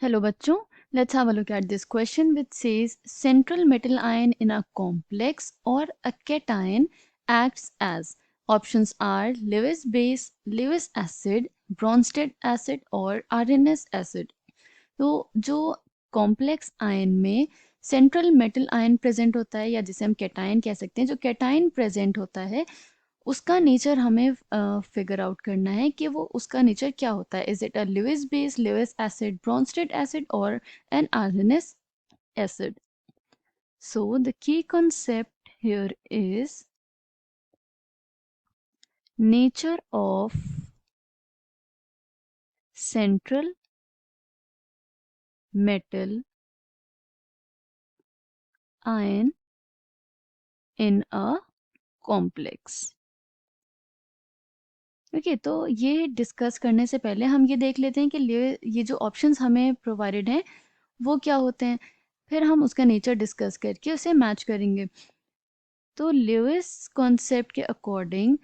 Hello बच्चों, let's have a look at this question which says central metal ion in a complex or a cation acts as. Options are Lewis base, Lewis acid, Bronsted acid और Arrhenius acid. तो जो complex ion में central metal ion present होता है या जिसे हम cation कह सकते हैं, जो कैटायन प्रेजेंट होता है उसका नेचर हमें फिगर आउट करना है कि वो उसका नेचर क्या होता है. Is it a Lewis base, Lewis acid, Bronsted acid और an Arrhenius acid. So the key concept here is nature of central metal ion in a complex. Okay तो ये डिस्कस करने से पहले हम ये देख लेते हैं कि ये जो ऑप्शंस हमें प्रोवाइडेड हैं वो क्या होते हैं, फिर हम उसका नेचर डिस्कस करके उसे मैच करेंगे. तो ल्यूइस कॉन्सेप्ट के according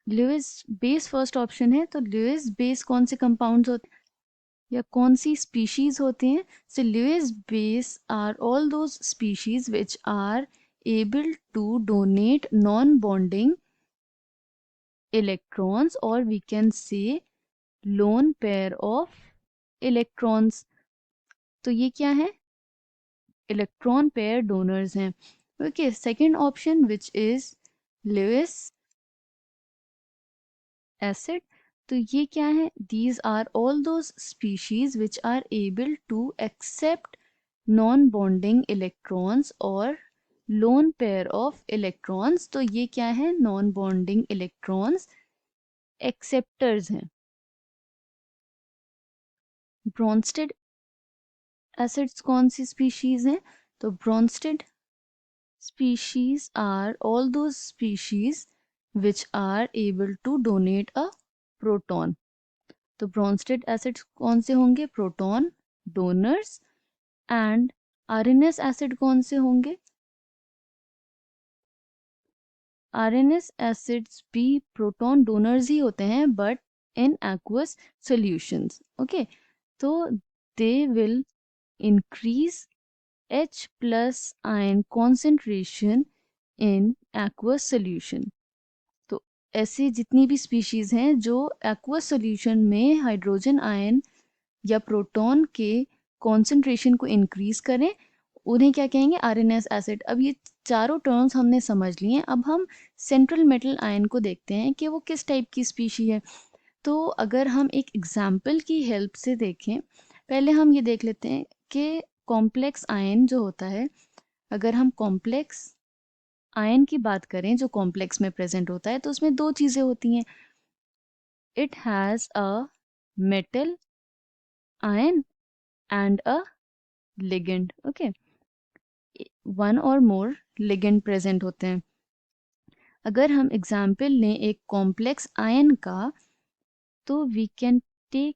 Lewis base first option है. तो ल्यूइस बेस कौन से कंपाउंड्स होते हैं या कौन सी स्पीशीज होती हैं. So Lewis base are all those species which are able to donate non bonding electrons, or we can say lone pair of electrons. तो ये क्या है, इलेक्ट्रॉन पेयर डोनर्स हैं. Okay, second option which is Lewis acid. तो ये क्या है, these are all those species which are able to accept non-bonding electrons और lone pair of electrons. तो ये क्या है, non-bonding electrons acceptors हैं. ब्रॉन्स्टेड एसिड्स कौन सी स्पीशीज हैं, तो Brønsted species are all those species which are able to donate a proton. तो ब्रॉन्स्टेड एसिड्स कौन से होंगे, proton donors. And Arrhenius acid कौन से होंगे, आरएनएस एसिड्स भी प्रोटॉन डोनर्स ही होते हैं but in aqueous solutions. Okay, तो they will increase H plus ion concentration in aqueous solution. तो ऐसी जितनी भी स्पीशीज हैं जो aqueous solution में हाइड्रोजन आयन या प्रोटॉन के कॉन्सेंट्रेशन को इंक्रीज करें, उन्हें क्या कहेंगे, आरएनएस एसिड. अब ये चारों टर्म्स हमने समझ लिए हैं. अब हम सेंट्रल मेटल आयन को देखते हैं कि वो किस टाइप की स्पीशी है. तो अगर हम एक एग्जाम्पल की हेल्प से देखें, पहले हम ये देख लेते हैं कि कॉम्प्लेक्स आयन जो होता है, अगर हम कॉम्प्लेक्स आयन की बात करें जो कॉम्प्लेक्स में प्रेजेंट होता है, तो उसमें दो चीज़ें होती हैं. It has a metal ion and a ligand. Okay, one और मोर लिगेंड प्रेजेंट होते हैं. अगर हम एग्जाम्पल लें एक कॉम्प्लेक्स आयन का, तो we can take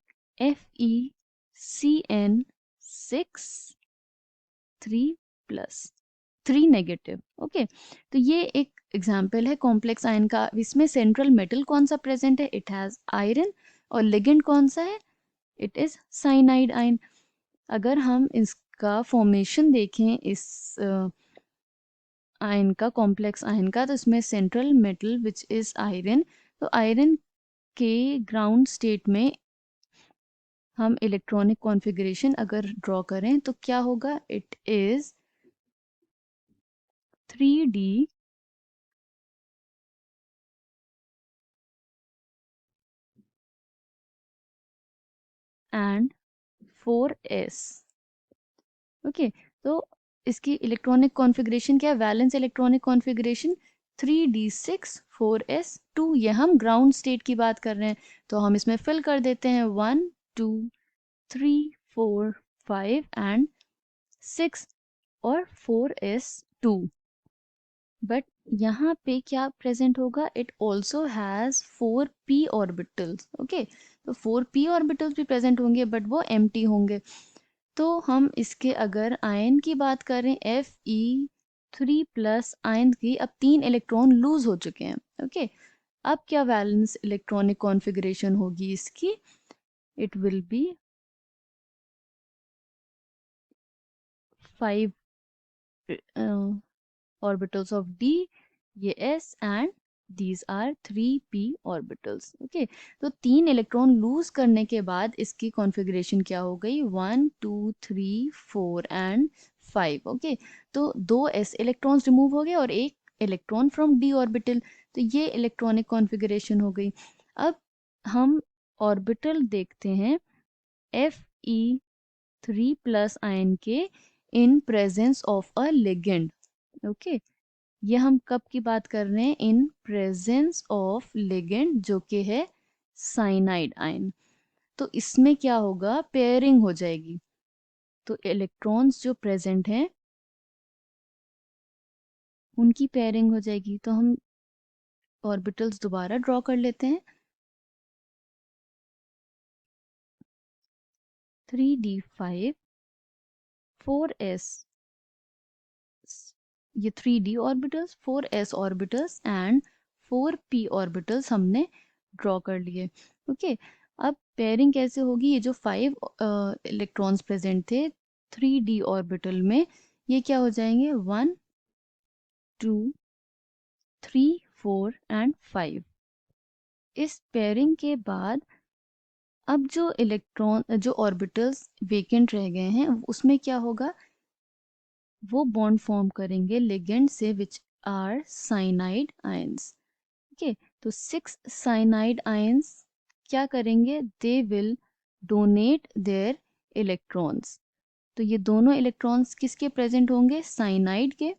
FeCN6 3+3 negative. Okay, तो ये एक एग्जाम्पल है कॉम्प्लेक्स आयन का. इसमें सेंट्रल मेटल कौन सा प्रेजेंट है, इट हैज आयरन, और लिगेंड कौन सा है, इट इज साइनाइड आयन. अगर हम इसका फॉर्मेशन देखें इस आयन का, कॉम्प्लेक्स आयन का, तो इसमें central metal which is iron. तो आयरन के ग्राउंड स्टेट में हम इलेक्ट्रॉनिक कॉन्फ़िगरेशन अगर ड्रॉ करें तो क्या होगा, it is 3D and 4s. Okay, तो इसकी इलेक्ट्रॉनिक कॉन्फ़िगरेशन क्या है, valence electronic configuration 3d6 4s2. ये हम ग्राउंड स्टेट की बात कर रहे हैं, तो हम इसमें फिल कर देते हैं 1 2 3 4 5 एंड 6 और 4s2. बट यहाँ पे क्या प्रेजेंट होगा, it also has 4p orbitals. Okay, तो 4p ऑर्बिटल्स भी प्रेजेंट होंगे बट वो एम्प्टी होंगे. तो हम इसके अगर आयन की बात करें, Fe3+ आयन की अब 3 इलेक्ट्रॉन लूज हो चुके हैं. ओके, अब क्या वैलेंस इलेक्ट्रॉनिक कॉन्फ़िगरेशन होगी इसकी, it will be 5 orbitals of d, ये s and these are 3p orbitals. Okay, तो 3 इलेक्ट्रॉन लूज करने के बाद इसकी कॉन्फ़िगरेशन क्या हो गई, 1 2 3 4 एंड 5. ओके, तो 2 s इलेक्ट्रॉन्स रिमूव हो गए और एक इलेक्ट्रॉन फ्रॉम d ऑर्बिटल. तो ये इलेक्ट्रॉनिक कॉन्फ़िगरेशन हो गई. अब हम ऑर्बिटल देखते हैं Fe3+ आयन के in presence of a ligand. Okay, ये हम कब की बात कर रहे हैं, इन प्रेजेंस ऑफ लिगेंड जो कि है साइनाइड आयन. तो इसमें क्या होगा, पेयरिंग हो जाएगी. तो इलेक्ट्रॉन्स जो प्रेजेंट हैं उनकी पेयरिंग हो जाएगी. तो हम ऑर्बिटल्स दोबारा ड्रॉ कर लेते हैं. 3d5 4s, ये 3d orbitals, 4s orbitals and 4p orbitals हमने ड्रॉ कर लिए. ओके, अब पेयरिंग कैसे होगी, ये जो 5 इलेक्ट्रॉन्स प्रेजेंट थे 3d ऑर्बिटल में, ये क्या हो जाएंगे, 1 2 3 4 एंड 5. इस पेयरिंग के बाद अब जो इलेक्ट्रॉन जो ऑर्बिटल्स वेकेंट रह गए हैं उसमें क्या होगा, वो बॉन्ड फॉर्म करेंगे लिगेंड से which are cyanide ions. Okay, तो 6 साइनाइड आयंस क्या करेंगे, they will donate their electrons. तो ये दोनों इलेक्ट्रॉन्स किसके प्रेजेंट होंगे, साइनाइड के,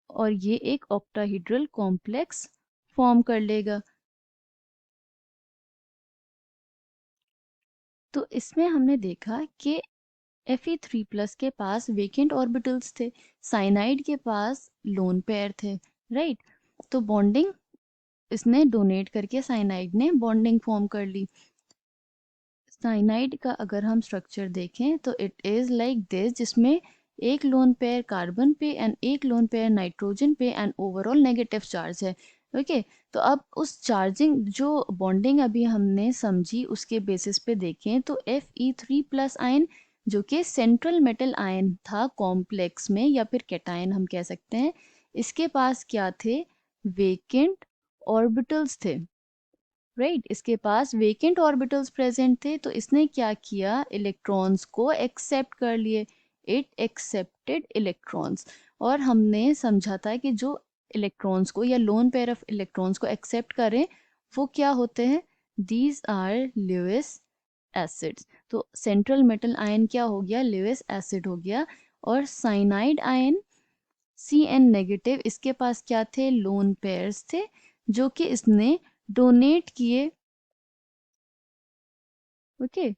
और ये एक ऑक्टाहेड्रल कॉम्प्लेक्स फॉर्म कर लेगा. तो इसमें हमने देखा कि Fe3+ के पास वेकेंट ऑर्बिटल्स थे, साइनाइड के पास लोन पेयर थे, राइट. तो बॉन्डिंग इसने डोनेट करके साइनाइड ने बॉन्डिंग फॉर्म कर ली. साइनाइड का अगर हम स्ट्रक्चर देखें तो इट इज़ लाइक दिस, जिसमें एक लोन पेयर कार्बन पे एंड एक लोन पेयर नाइट्रोजन पे एंड ओवरऑल नेगेटिव चार्ज है. ओके, तो अब उस चार्जिंग जो बॉन्डिंग अभी हमने समझी उसके बेसिस पे देखें तो Fe3+ आयन जो कि सेंट्रल मेटल आयन था कॉम्प्लेक्स में, या फिर कैटायन हम कह सकते हैं, इसके पास क्या थे, वेकेंट ऑर्बिटल्स थे, राइट. इसके पास वेकेंट ऑर्बिटल्स प्रेजेंट थे, तो इसने क्या किया, इलेक्ट्रॉन्स को एक्सेप्ट कर लिए. It accepted electrons. और हमने समझा था कि जो इलेक्ट्रॉन्स को या लोन पेयर ऑफ इलेक्ट्रॉन्स को एक्सेप्ट करें वो क्या होते हैं, दीज आर ल्यूइस एसिड्स. तो सेंट्रल मेटल आयन क्या हो गया, ल्यूइस एसिड हो गया. और साइनाइड आयन Cn नेगेटिव, इसके पास क्या थे, लोन पेयर्स थे जो कि इसने डोनेट किए. ओके,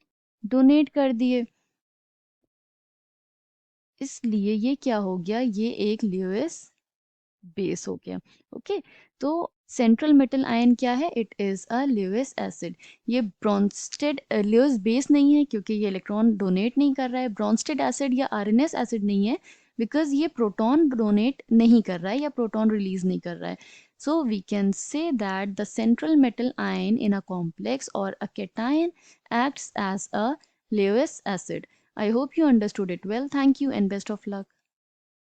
डोनेट कर दिए, इसलिए ये क्या हो गया, ये एक ल्यूइस बेस हो गया. ओके, तो सेंट्रल मेटल आयन क्या है, it is a Lewis acid. ये ब्रॉन्स्टेड ल्यूइस बेस नहीं है क्योंकि ये इलेक्ट्रॉन डोनेट नहीं कर रहा है. ब्रॉन्स्टेड एसिड या आरएनएस एसिड नहीं है बिकॉज ये प्रोटॉन डोनेट नहीं कर रहा है या प्रोटॉन रिलीज नहीं कर रहा है. So we can say that the central metal ion in a complex or a cation acts as a Lewis acid. I hope you understood it well. Thank you and best of luck.